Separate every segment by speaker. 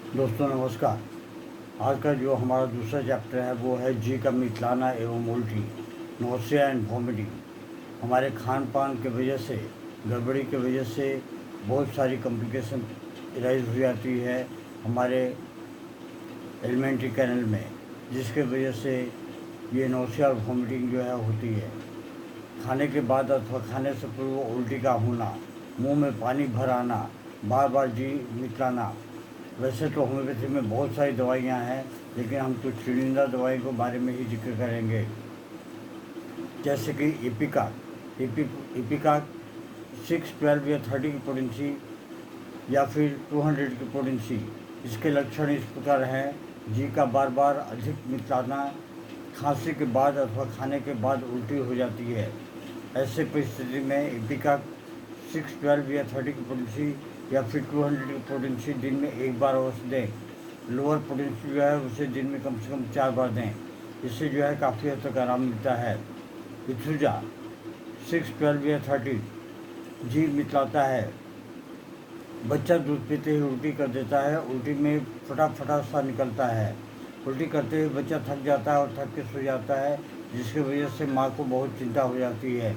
Speaker 1: दोस्तों नमस्कार। आज का जो हमारा दूसरा चैप्टर है वो है जी का मितलाना एवं उल्टी, नोसिया एंड वॉमिटिंग। हमारे खान पान के वजह से, गड़बड़ी के वजह से बहुत सारी कॉम्प्लिकेशन राइज हो जाती है हमारे एलिमेंट्री कैनल में, जिसके वजह से ये नोसिया और वॉमिटिंग जो है होती है। खाने के बाद अथवा खाने से पूर्व उल्टी का होना, मुंह में पानी भर आना, बार बार जी मितलाना। वैसे तो होम्योपैथी में बहुत सारी दवाइयाँ हैं, लेकिन हम कुछ चुनिंदा दवाई के बारे में ही जिक्र करेंगे, जैसे कि इपिका 6, 12 या 30 की पोटेंसी या फिर 200 की पोटेंसी। इसके लक्षण इस प्रकार हैं: जी का बार बार अधिक मितलाना, खांसी के बाद अथवा खाने के बाद उल्टी हो जाती है। ऐसे परिस्थिति में इपिका 6, 12 या 30 की पोटेंसी या फिर 200 की पोटेंसी दिन में एक बार अवश्य दें। लोअर पोटेंसी जो है उसे दिन में कम से कम 4 बार दें। इससे जो है काफ़ी हद तक आराम मिलता है। इथुजा 6, 12 या 30 जी मितलाता है। बच्चा दूध पीते ही उल्टी कर देता है। उल्टी में फटा सा निकलता है। उल्टी करते ही बच्चा थक जाता है और थक के सो जाता है, जिसकी वजह से माँ को बहुत चिंता हो जाती है।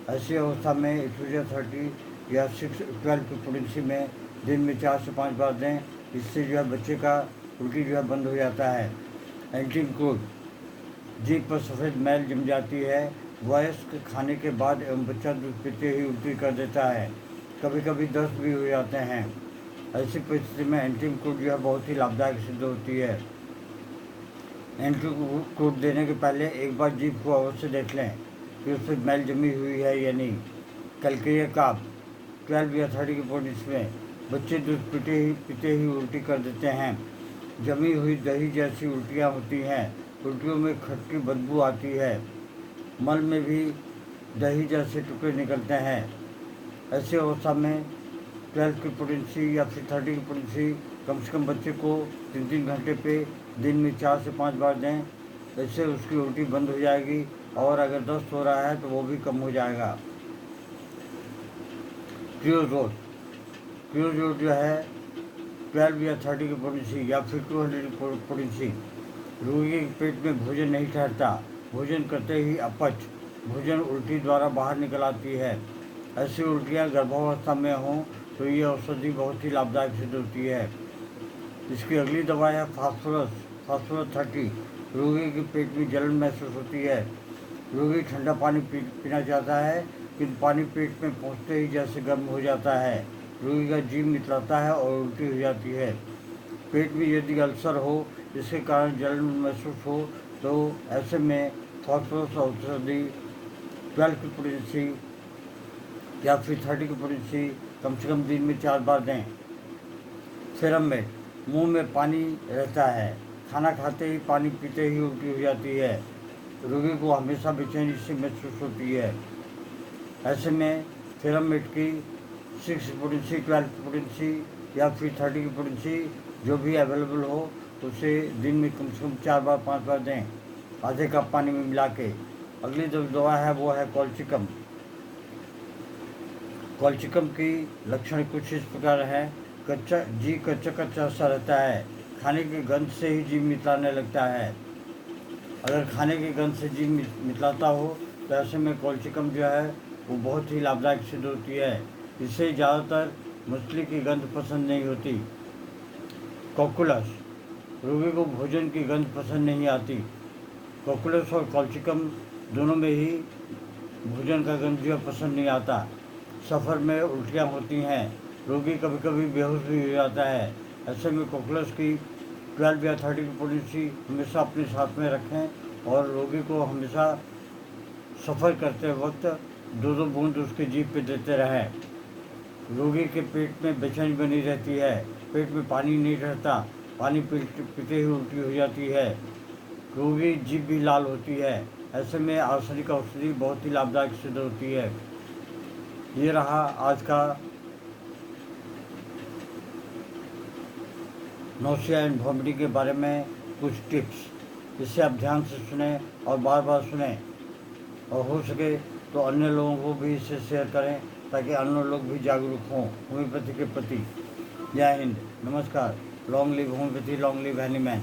Speaker 1: ऐसी अवस्था में इथुजा 30 या 6, 12 की पोटेंसी में दिन में 4 से 5 बार दें। इससे जो है बच्चे का उल्टी जो है बंद हो जाता है। एंटीकोड जीभ पर सफ़ेद मैल जम जाती है। वयस्क खाने के बाद एवं बच्चा दूध पीते ही उल्टी कर देता है। कभी कभी दस्त भी हो जाते हैं। ऐसी परिस्थिति में एंटीकोड जो है बहुत ही लाभदायक सिद्ध होती है। एंटीकोड देने के पहले एक बार जीभ को अवश्य देख लें कि उस पर मैल जमी हुई है या नहीं। कैलकेरिया काफ 12 या 30 की पोटेंसी में बच्चे दूध पीते ही उल्टी कर देते हैं। जमी हुई दही जैसी उल्टियाँ होती हैं। उल्टियों में खट्टी बदबू आती है। मल में भी दही जैसे टुकड़े निकलते हैं। ऐसी अवस्था में 12 की पोटेंसी या फिर 30 की पोटेंसी कम से कम बच्चे को 3-3 घंटे पे दिन में 4 से 5 बार दें। इससे उसकी उल्टी बंद हो जाएगी और अगर दस्त हो रहा है तो वो भी कम हो जाएगा। क्रियोजोल जो है 12 या 30 की पोटेंसी या फिर 200 की पोटेंसी। रोगी के पेट में भोजन नहीं ठहरता। भोजन करते ही अपच, भोजन उल्टी द्वारा बाहर निकल आती है। ऐसी उल्टियाँ गर्भावस्था में हों तो ये औषधि बहुत ही लाभदायक सिद्ध होती है। इसकी अगली दवा है फास्फोरस 30। रोगी के पेट में जलन महसूस होती है। रोगी ठंडा पानी पीना चाहता है, किंतु पानी पेट में पहुँचते ही जैसे गर्म हो जाता है। रोगी का जीभ मितलाता है और उल्टी हो जाती है। पेट में यदि अल्सर हो जिसके कारण जलन महसूस हो तो ऐसे में फास्फोरस औषधि 12 की पोटेंसी या फिर 30 की पोटेंसी कम से कम दिन में 4 बार दें। सेरममेट मुंह में पानी रहता है। खाना खाते ही पानी पीते ही उल्टी हो जाती है। रोगी को हमेशा बेचैनी से महसूस होती है। ऐसे में सेरममेट की 6 पोटेंसी, 12 पोटेंसी या फिर 30 की पोटेंसी जो भी अवेलेबल हो उसे दिन में कम से कम 4 बार 5 बार दें, आधे कप पानी में मिला के। अगली जो दवा है वो है कॉल्चिकम। कॉल्चिकम की लक्षण कुछ इस प्रकार है: कच्चा सा रहता है। खाने की गंध से ही जीभ मितलाने लगता है। अगर खाने की गंध से जीभ मितलाता हो तो ऐसे में कॉल्चिकम जो है वो बहुत ही लाभदायक सिद्ध होती है। इससे ज़्यादातर मछली की गंध पसंद नहीं होती। कॉकुलस रोगी को भोजन की गंध पसंद नहीं आती। कॉकुलस और कॉल्चिकम दोनों में ही भोजन का गंध जो पसंद नहीं आता। सफ़र में उल्टियाँ होती हैं। रोगी कभी कभी बेहोश भी हो जाता है। ऐसे में कॉकुलस की 12 या 30 की पोटेंसी हमेशा अपने साथ में रखें और रोगी को हमेशा सफ़र करते वक्त 2-2 बूंद उसके जीभ पे देते रहें। रोगी के पेट में बेचैनी बनी रहती है। पेट में पानी नहीं रहता। पानी पीते ही उल्टी हो जाती है। रोगी जीभ भी लाल होती है। ऐसे में आर्सेनिक औषधि बहुत ही लाभदायक सिद्ध होती है। ये रहा आज का नोसिया एंड वॉमिटिंग के बारे में कुछ टिप्स। इसे आप ध्यान से सुने और बार बार सुने, और हो सके तो अन्य लोगों को भी इसे शेयर करें ताकि अन्य लोग भी जागरूक हों होम्योपैथी के प्रति। जय हिंद, नमस्कार। Long live homeopathy, long live एनीमैन।